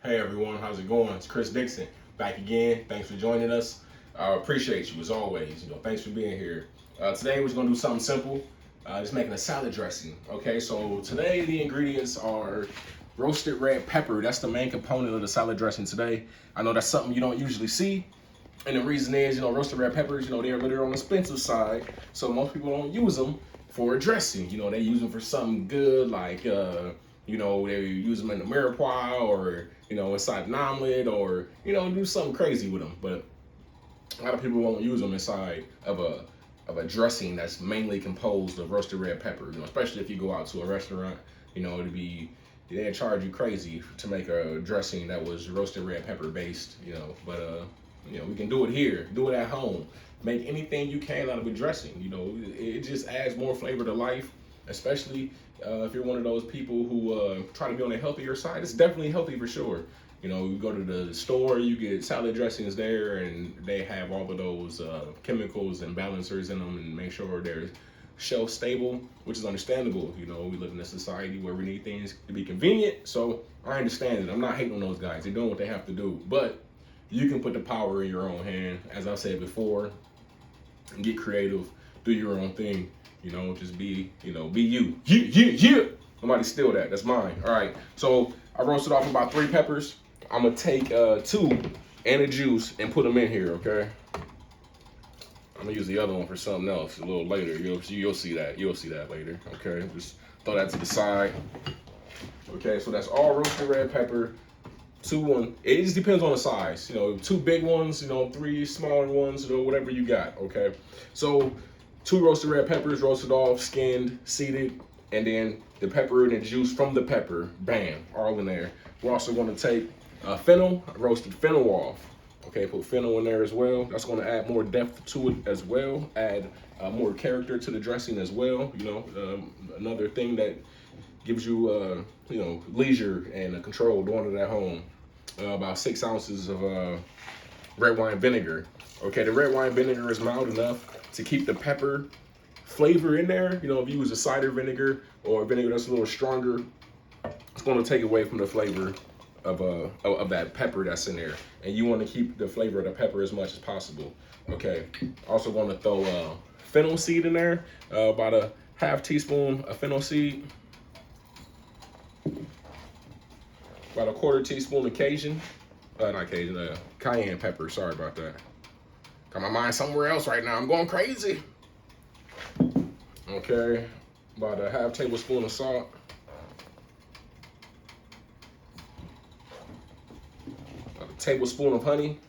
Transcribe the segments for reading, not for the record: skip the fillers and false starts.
Hey everyone, how's it going? It's Kris Dixon back again. Thanks for joining us. I appreciate you as always. Thanks for being here. Today we're gonna do something simple. Just making a salad dressing. Okay, so today the ingredients are roasted red pepper. That's the main component of the salad dressing today. I know that's something you don't usually see. And the reason is, roasted red peppers, they're a little on the expensive side. So most people don't use them for a dressing. They use them for something good like, they use them in the mirepoix or, inside an omelet or, do something crazy with them. But a lot of people won't use them inside of a dressing that's mainly composed of roasted red pepper. Especially if you go out to a restaurant, they'll charge you crazy to make a dressing that was roasted red pepper based, but we can do it here, do it at home. Make anything you can out of a dressing. It just adds more flavor to life, especially if you're one of those people who try to be on the healthier side. It's definitely healthy for sure. You go to the store, you get salad dressings there, and they have all of those chemicals and balancers in them and make sure they're shelf stable, which is understandable. We live in a society where we need things to be convenient, so I understand it. I'm not hating on those guys. They're doing what they have to do, but you can put the power in your own hand. As I said before, and get creative, do your own thing. Just be you. Yeah. Nobody steal that. That's mine. All right. So I roasted off about 3 peppers. I'm gonna take 2 and a juice and put them in here. Okay. I'm gonna use the other one for something else a little later. You'll see that. You'll see that later. Okay. Just throw that to the side. Okay. So that's all roasted red pepper. 2 it just depends on the size. 2 big ones, 3 smaller ones, whatever you got. Okay. So 2 roasted red peppers, roasted off, skinned, seeded, and then the pepper and the juice from the pepper, bam, all in there. We're also going to take fennel, roasted fennel off. Okay, put fennel in there as well. That's going to add more depth to it as well, add more character to the dressing as well. Another thing that gives you, leisure and control doing it at home. About 6 ounces of red wine vinegar. Okay, the red wine vinegar is mild enough to keep the pepper flavor in there. If you use a cider vinegar or vinegar that's a little stronger, it's going to take away from the flavor of that pepper that's in there. And you want to keep the flavor of the pepper as much as possible. Okay, also going to throw fennel seed in there, about a half teaspoon of fennel seed. About a 1/4 teaspoon of Cajun, not Cajun, cayenne pepper. Sorry about that. Got my mind somewhere else right now. I'm going crazy. Okay, about a half tablespoon of salt. About a tablespoon of honey.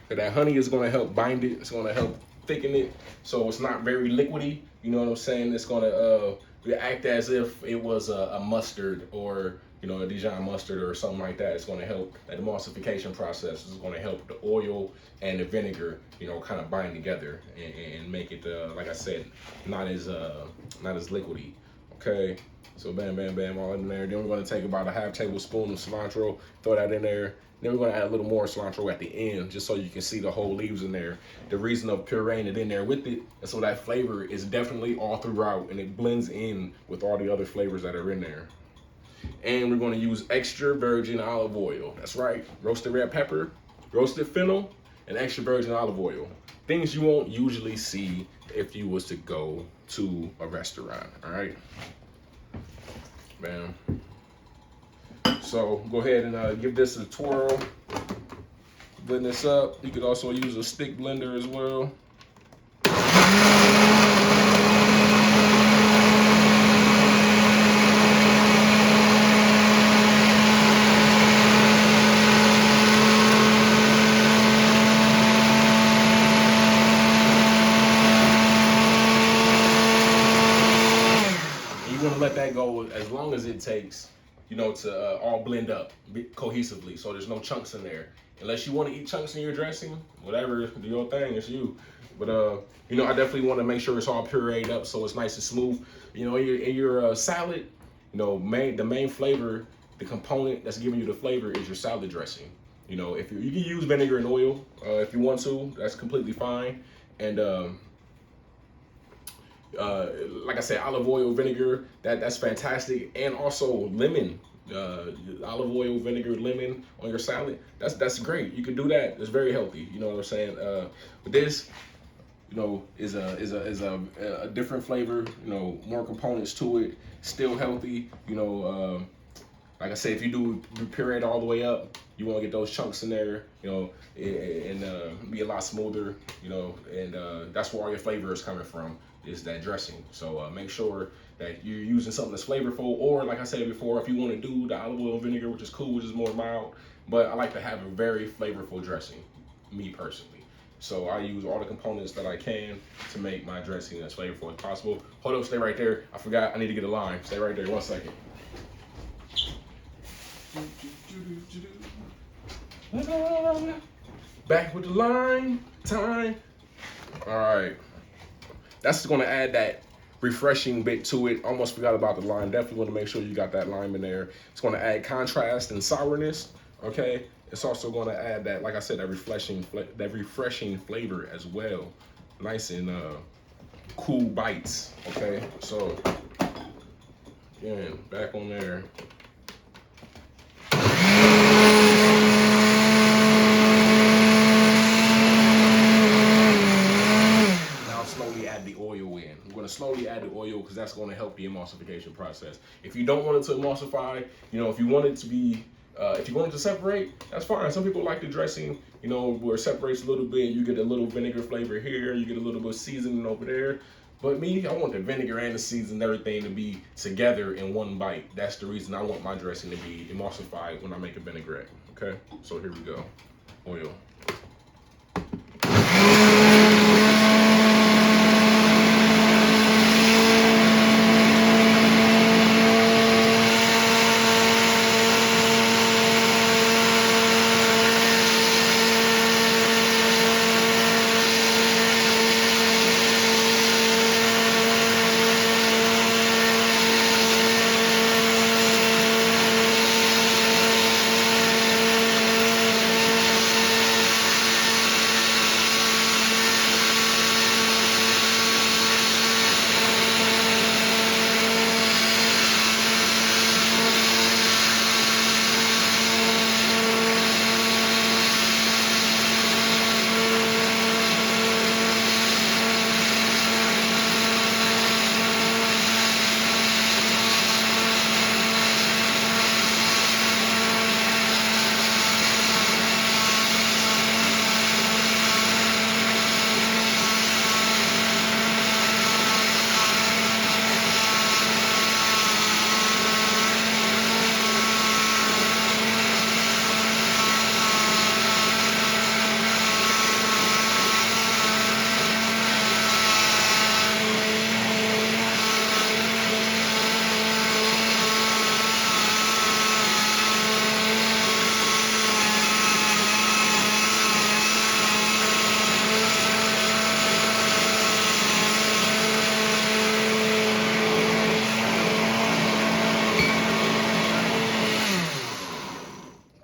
And that honey is going to help bind it. It's going to help thicken it so it's not very liquidy. You know what I'm saying? It's going to act as if it was a mustard or, a Dijon mustard or something like that. It's going to help that emulsification process. It's going to help the oil and the vinegar, kind of bind together and make it, like I said, not as liquidy. Okay, so bam, bam, bam, all in there. Then we're going to take about a half tablespoon of cilantro, throw that in there. Then we're going to add a little more cilantro at the end, just so you can see the whole leaves in there. The reason of pureeing it in there with it is so that flavor is definitely all throughout and it blends in with all the other flavors that are in there. And we're going to use extra virgin olive oil. That's right, roasted red pepper, roasted fennel, and extra virgin olive oil. Things you won't usually see if you was to go to a restaurant, all right? Bam. So go ahead and give this a twirl. Blend this up. You could also use a stick blender as well. You want to let that go as long as it takes, to all blend up cohesively, so there's no chunks in there. Unless you want to eat chunks in your dressing, whatever, do your thing, it's you. But I definitely want to make sure it's all pureed up so it's nice and smooth. In your salad, the main flavor, the component that's giving you the flavor is your salad dressing. If you can use vinegar and oil if you want to, that's completely fine. And Like I said, olive oil, vinegar, that's fantastic. And also lemon, olive oil, vinegar, lemon on your salad. That's great. You can do that. It's very healthy. You know what I'm saying? But this, you know, is a different flavor. You know, more components to it. Still healthy. You know, like I said, if you do puree it all the way up, you want to get those chunks in there. You know, and be a lot smoother. You know, and that's where all your flavor is coming from. Is that dressing. So make sure that you're using something that's flavorful, or like I said before, if you want to do the olive oil and vinegar, which is cool, which is more mild, but I like to have a very flavorful dressing, me personally. So I use all the components that I can to make my dressing as flavorful as possible. Hold up, stay right there. I forgot, I need to get a lime. Stay right there, 1 second. Back with the lime time. All right. That's going to add that refreshing bit to it. Almost forgot about the lime. Definitely want to make sure you got that lime in there. It's going to add contrast and sourness. Okay. It's also going to add that, like I said, that refreshing flavor as well. Nice and cool bites. Okay. So again, back on there. Slowly add the oil because that's going to help the emulsification process. If you don't want it to emulsify, you know, if you want it to be, if you want it to separate, that's fine. Some people like the dressing, you know, where it separates a little bit. You get a little vinegar flavor here, you get a little bit of seasoning over there. But me, I want the vinegar and the seasoning, everything to be together in one bite. That's the reason I want my dressing to be emulsified when I make a vinaigrette. Okay, so here we go. Oil.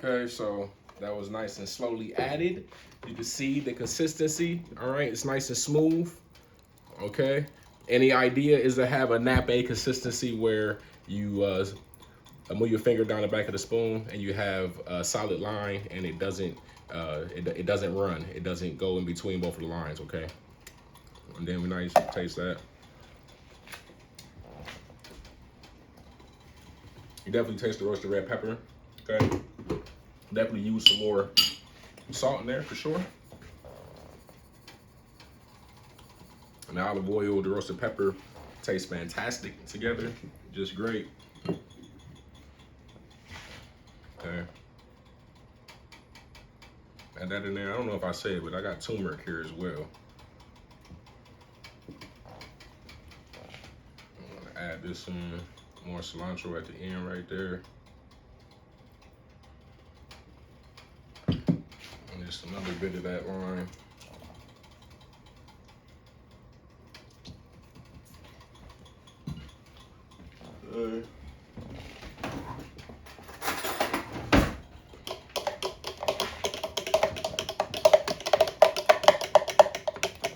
Okay, so that was nice and slowly added. You can see the consistency. All right, it's nice and smooth. Okay, and the idea is to have a nappe consistency where you move your finger down the back of the spoon and you have a solid line, and it doesn't it doesn't run. It doesn't go in between both of the lines. Okay, and then we nice taste that. You definitely taste the roasted red pepper. Okay. Definitely use some more salt in there for sure. And the olive oil, the roasted pepper taste fantastic together. Just great. Okay. Add that in there. I don't know if I said it, but I got turmeric here as well. I'm gonna add this in, more cilantro at the end right there. Just another bit of that lime.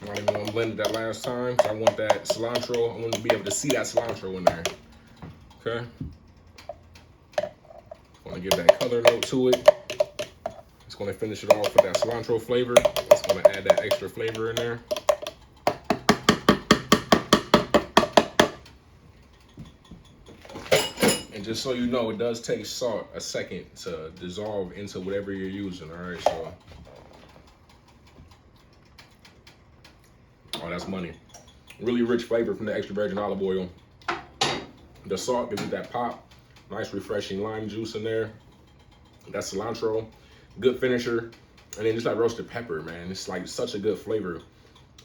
Not even gonna blended that last time. So I want that cilantro. I want to be able to see that cilantro in there. Okay. Want to give that color note to it. It's going to finish it off with that cilantro flavor. It's going to add that extra flavor in there. And just so you know, it does take salt a second to dissolve into whatever you're using. All right, so. Oh, that's money. Really rich flavor from the extra virgin olive oil. The salt gives it that pop. Nice refreshing lime juice in there. That cilantro, good finisher. And then just like roasted pepper, man. It's like such a good flavor.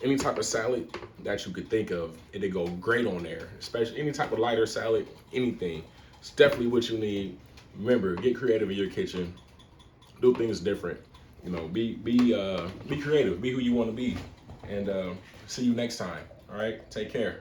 Any type of salad that you could think of, it'd go great on there. Especially any type of lighter salad, anything. It's definitely what you need. Remember, get creative in your kitchen. Do things different. You know, be creative. Be who you want to be. And see you next time. All right, take care.